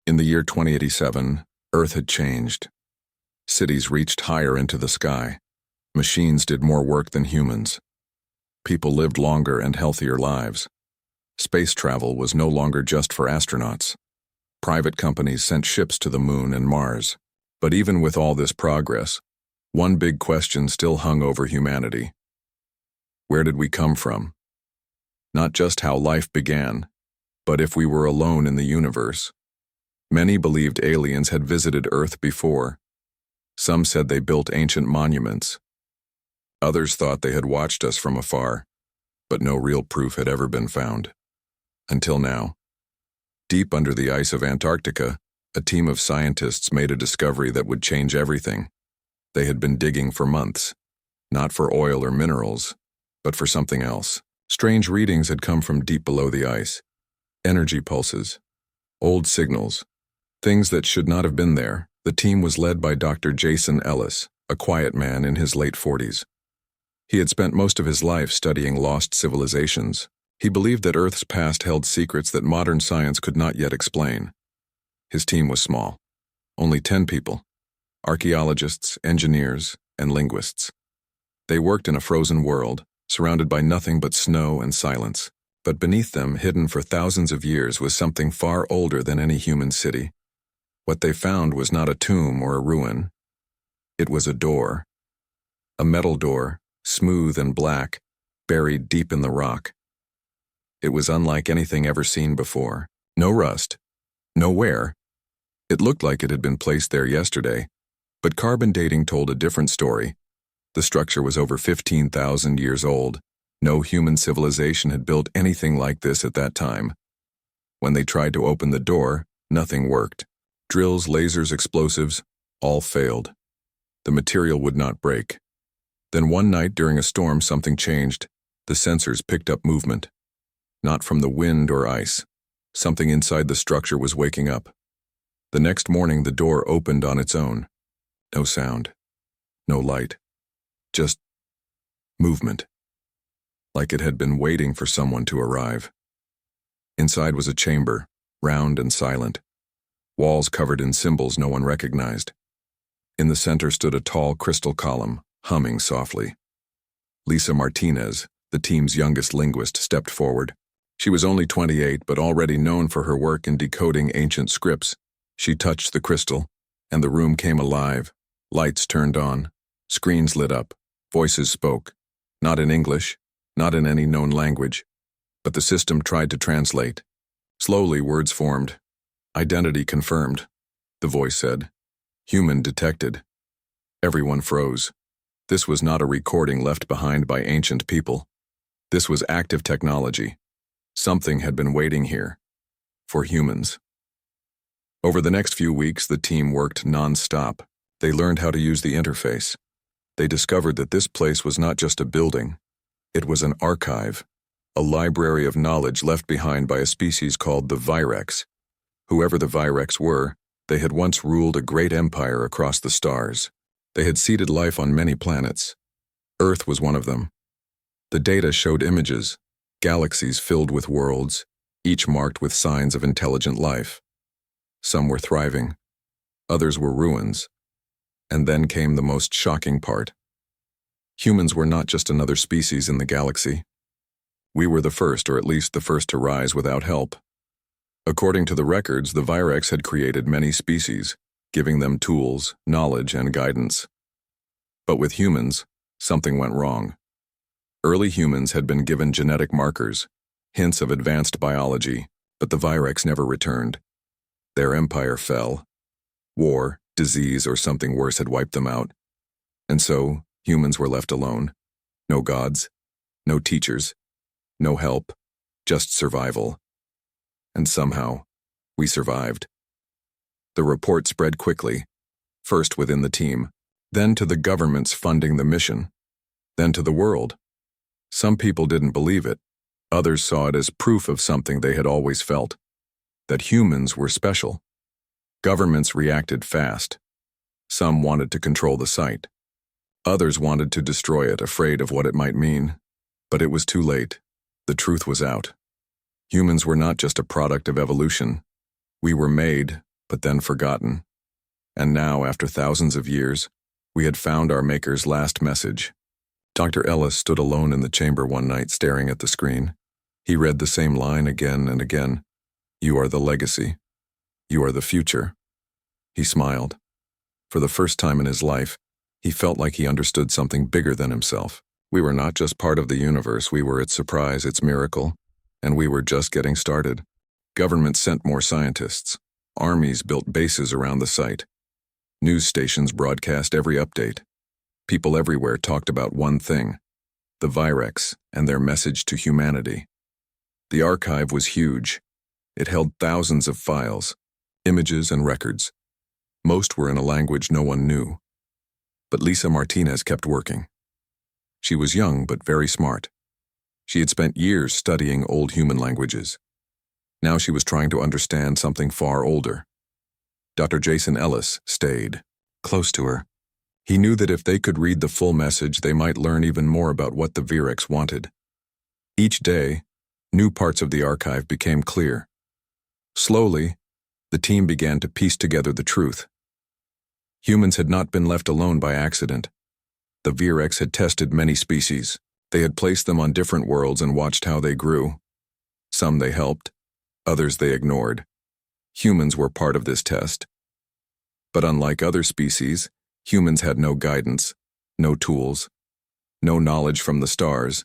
In the year 2087, Earth had changed. Cities reached higher into the sky. Machines did more work than humans. People lived longer and healthier lives. Space travel was no longer just for astronauts. Private companies sent ships to the Moon and Mars. But even with all this progress, one big question still hung over humanity. Where did we come from? Not just how life began, but if we were alone in the universe. Many believed aliens had visited Earth before. Some said they built ancient monuments. Others thought they had watched us from afar, but no real proof had ever been found. Until now. Deep under the ice of Antarctica, a team of scientists made a discovery that would change everything. They had been digging for months, not for oil or minerals, but for something else. Strange readings had come from deep below the ice. Energy pulses, old signals, things that should not have been there. The team was led by Dr. Jason Ellis, a quiet man in his late 40s. He had spent most of his life studying lost civilizations. He believed that Earth's past held secrets that modern science could not yet explain. His team was small, only 10 people, archaeologists, engineers, and linguists. They worked in a frozen world, surrounded by nothing but snow and silence. But beneath them, hidden for thousands of years, was something far older than any human city. What they found was not a tomb or a ruin. It was a door. A metal door, smooth and black, buried deep in the rock. It was unlike anything ever seen before. No rust, no wear. It looked like it had been placed there yesterday, but carbon dating told a different story. The structure was over 15,000 years old. No human civilization had built anything like this at that time. When they tried to open the door, nothing worked. Drills, lasers, explosives, all failed. The material would not break. Then one night during a storm, something changed. The sensors picked up movement. Not from the wind or ice. Something inside the structure was waking up. The next morning, the door opened on its own. No sound. No light. Just movement. Like it had been waiting for someone to arrive. Inside was a chamber, round and silent. Walls covered in symbols no one recognized. In the center stood a tall crystal column, humming softly. Lisa Martinez, the team's youngest linguist, stepped forward. She was only 28, but already known for her work in decoding ancient scripts. She touched the crystal, and the room came alive. Lights turned on. Screens lit up. Voices spoke. Not in English, not in any known language, but the system tried to translate. Slowly, words formed. Identity confirmed, the voice said. Human detected. Everyone froze. This was not a recording left behind by ancient people. This was active technology. Something had been waiting here. For humans. Over the next few weeks, the team worked non-stop. They learned how to use the interface. They discovered that this place was not just a building. It was an archive, a library of knowledge left behind by a species called the Virex. Whoever the Virex were, they had once ruled a great empire across the stars. They had seeded life on many planets. Earth was one of them. The data showed images, galaxies filled with worlds, each marked with signs of intelligent life. Some were thriving, others were ruins. And then came the most shocking part. Humans were not just another species in the galaxy. We were the first, or at least the first to rise without help. According to the records, the Virex had created many species, giving them tools, knowledge, and guidance. But with humans, something went wrong. Early humans had been given genetic markers, hints of advanced biology, but the Virex never returned. Their empire fell. War, disease, or something worse had wiped them out. And so, humans were left alone. No gods, no teachers, no help, just survival. And somehow, we survived. The report spread quickly, first within the team, then to the governments funding the mission, then to the world. Some people didn't believe it. Others saw it as proof of something they had always felt, that humans were special. Governments reacted fast. Some wanted to control the site. Others wanted to destroy it, afraid of what it might mean. But it was too late. The truth was out. Humans were not just a product of evolution. We were made, but then forgotten. And now, after thousands of years, we had found our maker's last message. Dr. Ellis stood alone in the chamber one night staring at the screen. He read the same line again and again. "You are the legacy. You are the future." He smiled. For the first time in his life, he felt like he understood something bigger than himself. We were not just part of the universe, we were its surprise, its miracle, and we were just getting started. Governments sent more scientists. Armies built bases around the site. News stations broadcast every update. People everywhere talked about one thing: the Virex and their message to humanity. The archive was huge. It held thousands of files, images, and records. Most were in a language no one knew. But Lisa Martinez kept working. She was young but very smart. She had spent years studying old human languages. Now she was trying to understand something far older. Dr. Jason Ellis stayed close to her. He knew that if they could read the full message, they might learn even more about what the Virex wanted. Each day, new parts of the archive became clear. Slowly, the team began to piece together the truth. Humans had not been left alone by accident. The Virex had tested many species. They had placed them on different worlds and watched how they grew. Some they helped, others they ignored. Humans were part of this test. But unlike other species, humans had no guidance, no tools, no knowledge from the stars.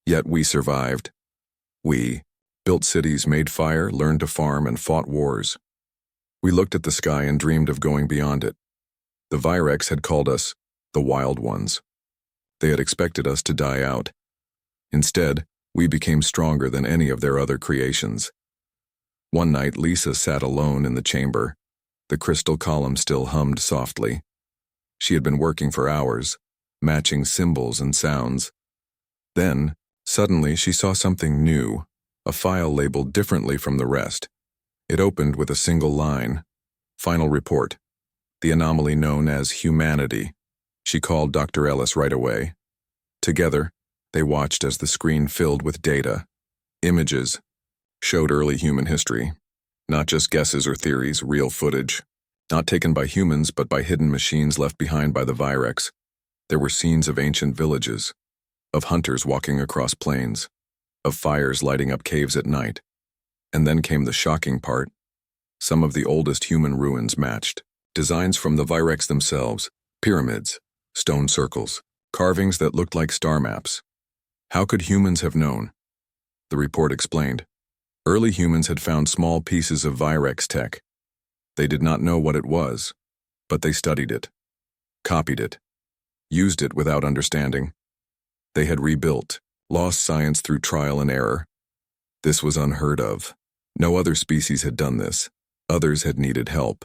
Yet we survived. We built cities, made fire, learned to farm, and fought wars. We looked at the sky and dreamed of going beyond it. The Virex had called us the Wild Ones. They had expected us to die out. Instead, we became stronger than any of their other creations. One night, Lisa sat alone in the chamber. The crystal column still hummed softly. She had been working for hours, matching symbols and sounds. Then, suddenly, she saw something new, a file labeled differently from the rest. It opened with a single line: "Final report. The anomaly known as humanity." She called Dr. Ellis right away. Together, they watched as the screen filled with data. Images showed early human history. Not just guesses or theories, real footage. Not taken by humans, but by hidden machines left behind by the Virex. There were scenes of ancient villages, of hunters walking across plains, of fires lighting up caves at night. And then came the shocking part. Some of the oldest human ruins matched. Designs from the Virex themselves: pyramids, stone circles, carvings that looked like star maps. How could humans have known? The report explained. Early humans had found small pieces of Virex tech. They did not know what it was, but they studied it, copied it, used it without understanding. They had rebuilt, lost science through trial and error. This was unheard of. No other species had done this. Others had needed help.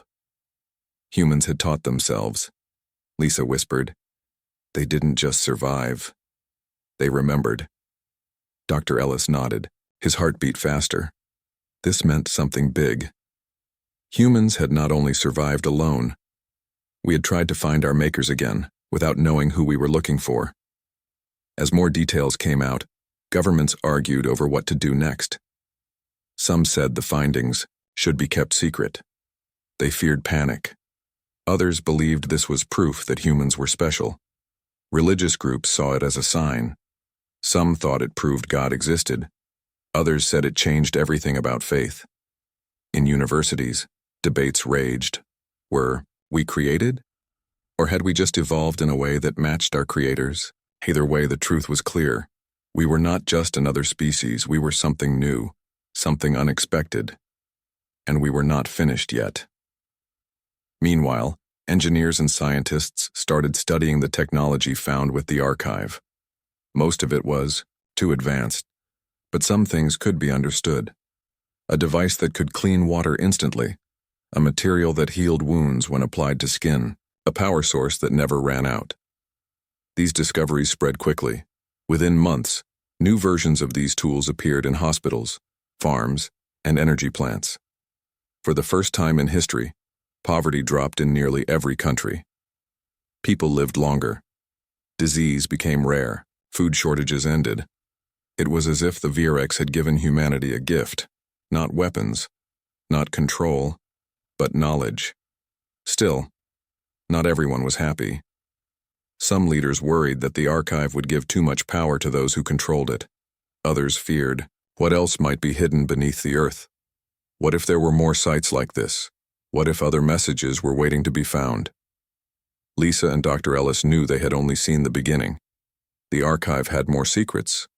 Humans had taught themselves. Lisa whispered. They didn't just survive. They remembered. Dr. Ellis nodded. His heart beat faster. This meant something big. Humans had not only survived alone. We had tried to find our makers again, without knowing who we were looking for. As more details came out, governments argued over what to do next. Some said the findings should be kept secret. They feared panic. Others believed this was proof that humans were special. Religious groups saw it as a sign. Some thought it proved God existed. Others said it changed everything about faith. In universities, debates raged. Were we created? Or had we just evolved in a way that matched our creators? Either way, the truth was clear. We were not just another species, we were something new, something unexpected. And we were not finished yet. Meanwhile, engineers and scientists started studying the technology found with the archive. Most of it was too advanced, but some things could be understood. A device that could clean water instantly, a material that healed wounds when applied to skin, a power source that never ran out. These discoveries spread quickly. Within months, new versions of these tools appeared in hospitals, farms, and energy plants. For the first time in history, poverty dropped in nearly every country. People lived longer. Disease became rare. Food shortages ended. It was as if the Virex had given humanity a gift, not weapons, not control, but knowledge. Still, not everyone was happy. Some leaders worried that the archive would give too much power to those who controlled it. Others feared what else might be hidden beneath the earth. What if there were more sites like this? What if other messages were waiting to be found? Lisa and Dr. Ellis knew they had only seen the beginning. The archive had more secrets,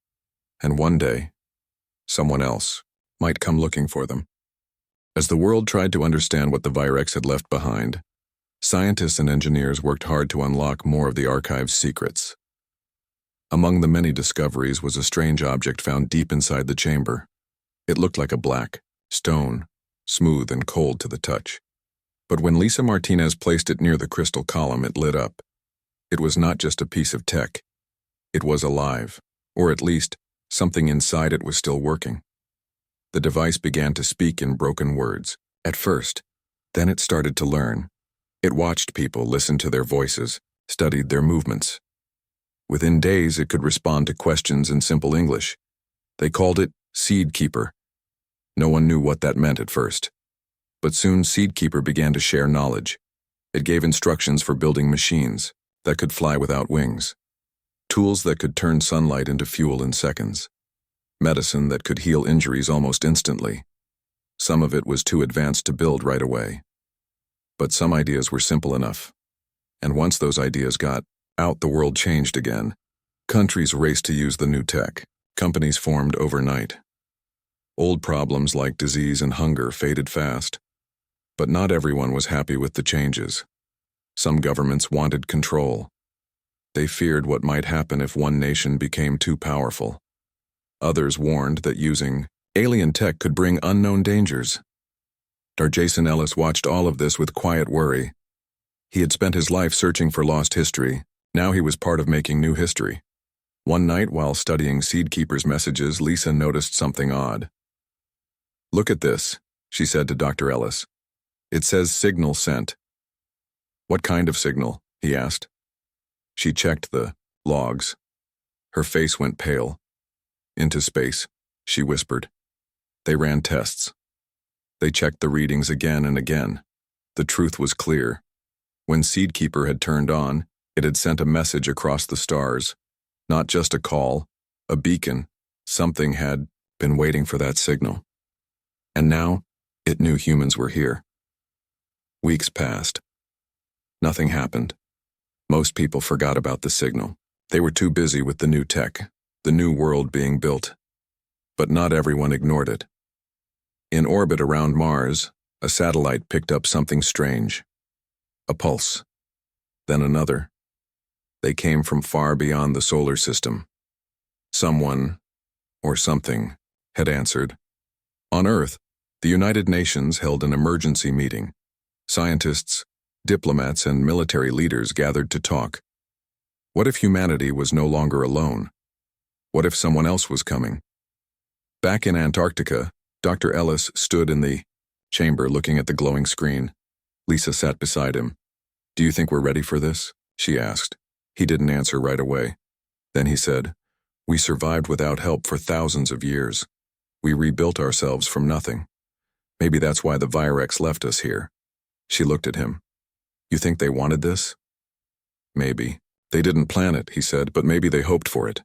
and one day, someone else might come looking for them. As the world tried to understand what the Virex had left behind, scientists and engineers worked hard to unlock more of the archive's secrets. Among the many discoveries was a strange object found deep inside the chamber. It looked like a black stone, smooth and cold to the touch. But when Lisa Martinez placed it near the crystal column, it lit up. It was not just a piece of tech. It was alive, or at least, something inside it was still working. The device began to speak in broken words, at first. Then it started to learn. It watched people, listened to their voices, studied their movements. Within days, it could respond to questions in simple English. They called it Seed Keeper. No one knew what that meant at first. But soon Seed Keeper began to share knowledge. It gave instructions for building machines that could fly without wings, tools that could turn sunlight into fuel in seconds, medicine that could heal injuries almost instantly. Some of it was too advanced to build right away. But some ideas were simple enough. And once those ideas got out, the world changed again. Countries raced to use the new tech. Companies formed overnight. Old problems like disease and hunger faded fast. But not everyone was happy with the changes. Some governments wanted control. They feared what might happen if one nation became too powerful. Others warned that using alien tech could bring unknown dangers. Jason Ellis watched all of this with quiet worry. He had spent his life searching for lost history. Now he was part of making new history. One night, while studying Seed Keeper's messages, Lisa noticed something odd. "Look at this," she said to Dr. Ellis. "It says signal sent." "What kind of signal?" he asked. She checked the logs. Her face went pale. "Into space," she whispered. They ran tests. They checked the readings again and again. The truth was clear. When Seed Keeper had turned on, it had sent a message across the stars. Not just a call, a beacon. Something had been waiting for that signal. And now, it knew humans were here. Weeks passed. Nothing happened. Most people forgot about the signal. They were too busy with the new tech, the new world being built. But not everyone ignored it. In orbit around Mars, a satellite picked up something strange. A pulse. Then another. They came from far beyond the solar system. Someone, or something, had answered. On Earth, the United Nations held an emergency meeting. Scientists, diplomats, and military leaders gathered to talk. What if humanity was no longer alone? What if someone else was coming? Back in Antarctica, Dr. Ellis stood in the chamber looking at the glowing screen. Lisa sat beside him. "Do you think we're ready for this?" she asked. He didn't answer right away. Then he said, "We survived without help for thousands of years. We rebuilt ourselves from nothing. Maybe that's why the Virex left us here." She looked at him. "You think they wanted this?" "Maybe. They didn't plan it," he said, "but maybe they hoped for it."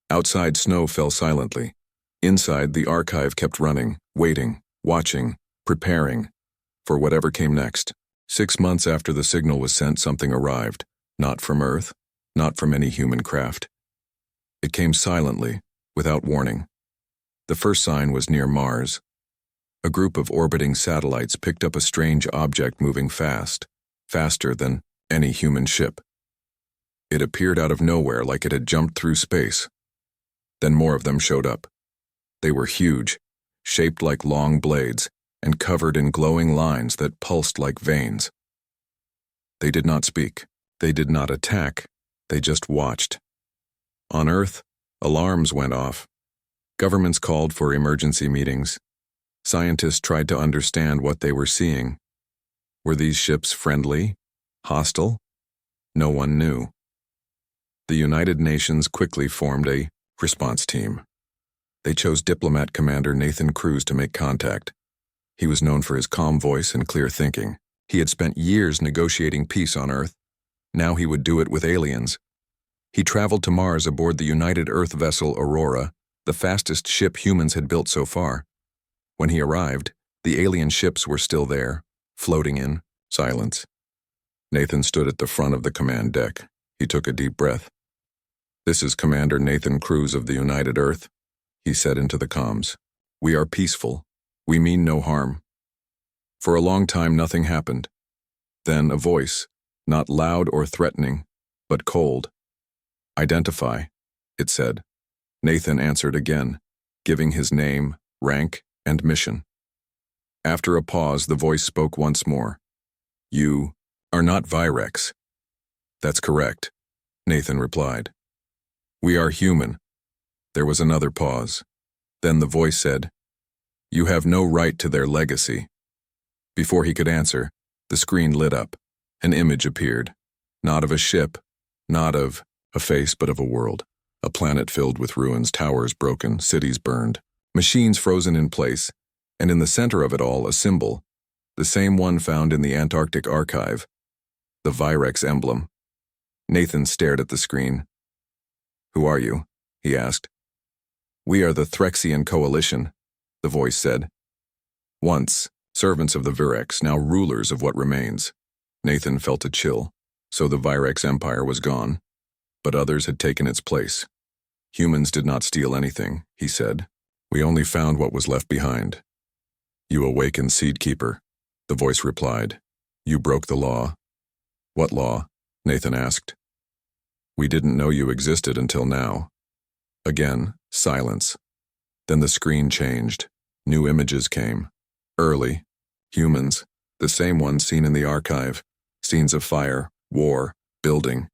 Outside, snow fell silently. Inside, the archive kept running, waiting, watching, preparing for whatever came next. 6 months after the signal was sent, something arrived. Not from Earth, not from any human craft. It came silently, without warning. The first sign was near Mars. A group of orbiting satellites picked up a strange object moving fast, faster than any human ship. It appeared out of nowhere, like it had jumped through space. Then more of them showed up. They were huge, shaped like long blades, and covered in glowing lines that pulsed like veins. They did not speak. They did not attack. They just watched. On Earth, alarms went off. Governments called for emergency meetings. Scientists tried to understand what they were seeing. Were these ships friendly? Hostile? No one knew. The United Nations quickly formed a response team. They chose diplomat commander Nathan Cruz to make contact. He was known for his calm voice and clear thinking. He had spent years negotiating peace on Earth. Now he would do it with aliens. He traveled to Mars aboard the United Earth vessel Aurora, the fastest ship humans had built so far. When he arrived, the alien ships were still there, floating in silence. Nathan stood at the front of the command deck. He took a deep breath. "This is Commander Nathan Cruz of the United Earth," he said into the comms. "We are peaceful. We mean no harm." For a long time nothing happened. Then a voice, not loud or threatening, but cold. "Identify," it said. Nathan answered again, giving his name, rank, and mission. After a pause, the voice spoke once more. "You are not Virex." "That's correct," Nathan replied. "We are human." There was another pause. Then the voice said, "You have no right to their legacy." Before he could answer, the screen lit up. An image appeared. Not of a ship, not of a face, but of a world. A planet filled with ruins, towers broken, cities burned, machines frozen in place, and in the center of it all a symbol, the same one found in the Antarctic archive, the Virex emblem. Nathan stared at the screen. "Who are you?" he asked. "We are the Threxian Coalition," the voice said. "Once servants of the Virex, now rulers of what remains." Nathan felt a chill. So the Virex Empire was gone, but others had taken its place. "Humans did not steal anything," he said. "We only found what was left behind." "You awakened Seedkeeper," the voice replied. "You broke the law." "What law?" Nathan asked. "We didn't know you existed until now." Again, silence. Then the screen changed. New images came. Early. Humans. The same ones seen in the archive. Scenes of fire, war, building.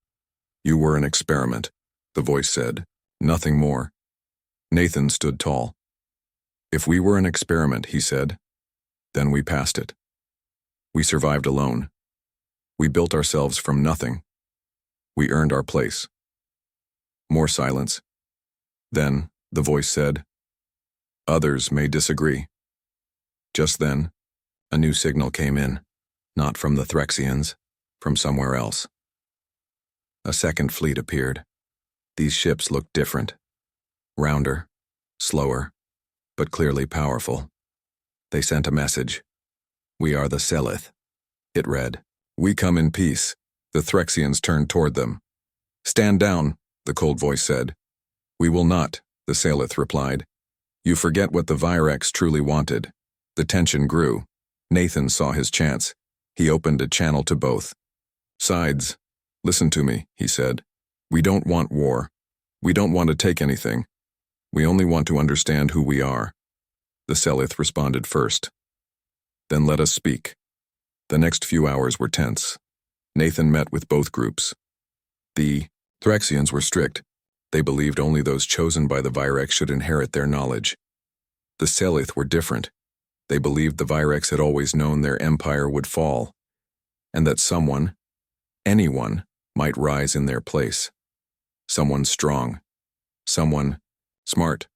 "You were an experiment," the voice said. "Nothing more." Nathan stood tall. "If we were an experiment," he said, "then we passed it. We survived alone. We built ourselves from nothing. We earned our place." More silence. Then, the voice said, "Others may disagree." Just then, a new signal came in, not from the Threxians, from somewhere else. A second fleet appeared. These ships looked different. Rounder, slower, but clearly powerful. They sent a message. "We are the Selith." It read, "We come in peace." The Threxians turned toward them. "Stand down," the cold voice said. "We will not," the Selith replied. "You forget what the Virex truly wanted." The tension grew. Nathan saw his chance. He opened a channel to both sides. "Listen to me," he said. "We don't want war. We don't want to take anything. We only want to understand who we are." The Selith responded first. "Then let us speak." The next few hours were tense. Nathan met with both groups. The Threxians were strict. They believed only those chosen by the Virex should inherit their knowledge. The Selith were different. They believed the Virex had always known their empire would fall, and that someone, anyone, might rise in their place. Someone strong. Someone smart.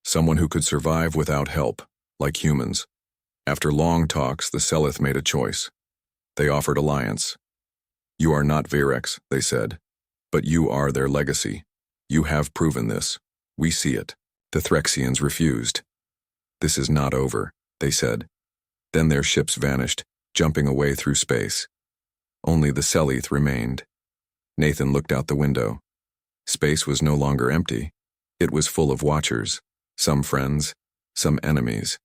Someone who could survive without help, like humans. After long talks, the Selith made a choice. They offered alliance. "You are not Virex," they said, "but you are their legacy. You have proven this. We see it." The Threxians refused. "This is not over," they said. Then their ships vanished, jumping away through space. Only the Selith remained. Nathan looked out the window. Space was no longer empty. It was full of watchers, some friends, some enemies.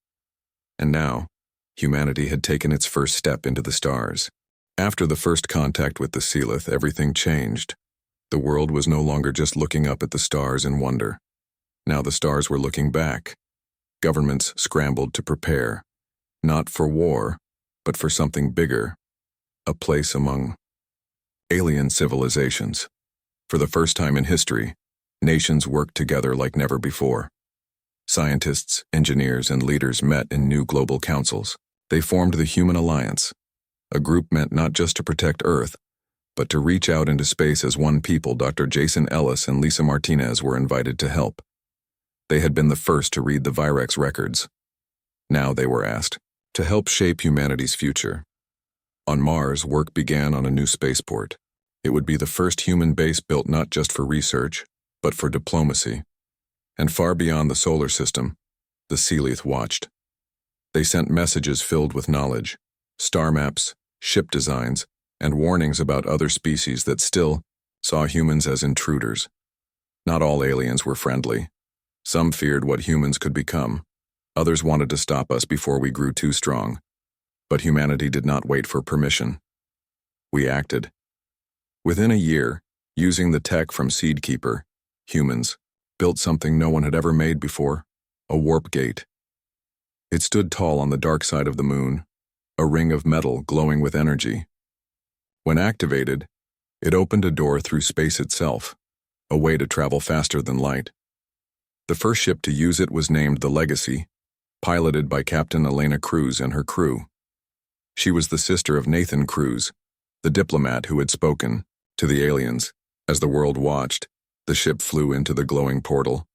And now, humanity had taken its first step into the stars. After the first contact with the Selith, everything changed. The world was no longer just looking up at the stars in wonder. Now the stars were looking back. Governments scrambled to prepare, not for war, but for something bigger, a place among alien civilizations. For the first time in history, nations worked together like never before. Scientists, engineers, and leaders met in new global councils. They formed the Human Alliance, a group meant not just to protect Earth, but to reach out into space as one people. Dr. Jason Ellis and Lisa Martinez were invited to help. They had been the first to read the Virex records. Now they were asked, to help shape humanity's future. On Mars, work began on a new spaceport. It would be the first human base built not just for research, but for diplomacy. And far beyond the solar system, the Sealyth watched. They sent messages filled with knowledge, star maps, ship designs, and warnings about other species that still saw humans as intruders. Not all aliens were friendly. Some feared what humans could become. Others wanted to stop us before we grew too strong. But humanity did not wait for permission. We acted. Within a year, using the tech from Seedkeeper, humans built something no one had ever made before, a warp gate. It stood tall on the dark side of the moon, a ring of metal glowing with energy. When activated, it opened a door through space itself, a way to travel faster than light. The first ship to use it was named the Legacy, piloted by Captain Elena Cruz and her crew. She was the sister of Nathan Cruz, the diplomat who had spoken to the aliens. As the world watched, the ship flew into the glowing portal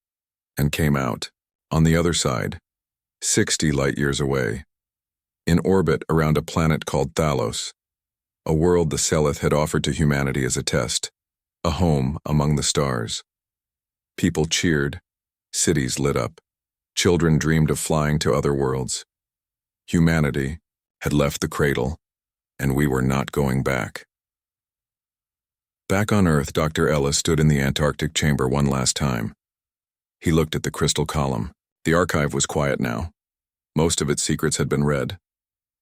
and came out, on the other side, 60 light-years away, in orbit around a planet called Thalos, a world the Seleth had offered to humanity as a test, a home among the stars. People cheered, cities lit up, children dreamed of flying to other worlds. Humanity had left the cradle, and we were not going back. Back on Earth, Dr. Ellis stood in the Antarctic chamber one last time. He looked at the crystal column. The archive was quiet now. Most of its secrets had been read,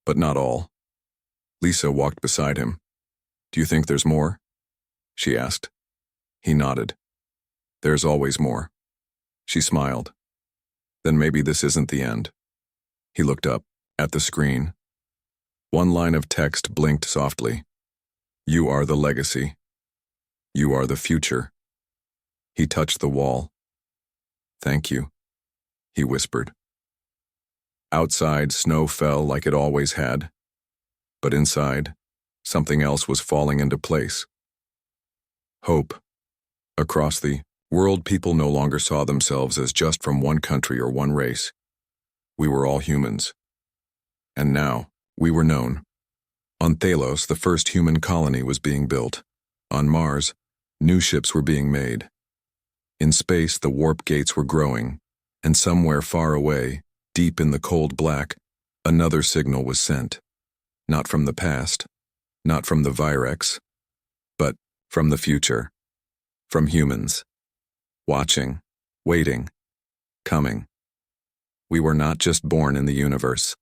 but not all. Lisa walked beside him. "Do you think there's more?" she asked. He nodded. "There's always more." She smiled. "Then maybe this isn't the end." He looked up, at the screen. One line of text blinked softly. "You are the legacy. You are the future." He touched the wall. "Thank you," he whispered. Outside, snow fell like it always had. But inside, something else was falling into place. Hope. Across the world, people no longer saw themselves as just from one country or one race. We were all humans. And now, we were known. On Thalos, the first human colony was being built. On Mars, new ships were being made. In space, the warp gates were growing, and somewhere far away, deep in the cold black, another signal was sent. Not from the past, not from the Virex, but from the future. From humans. Watching, waiting, coming. We were not just born in the universe.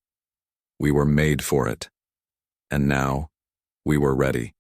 We were made for it. And now, we were ready.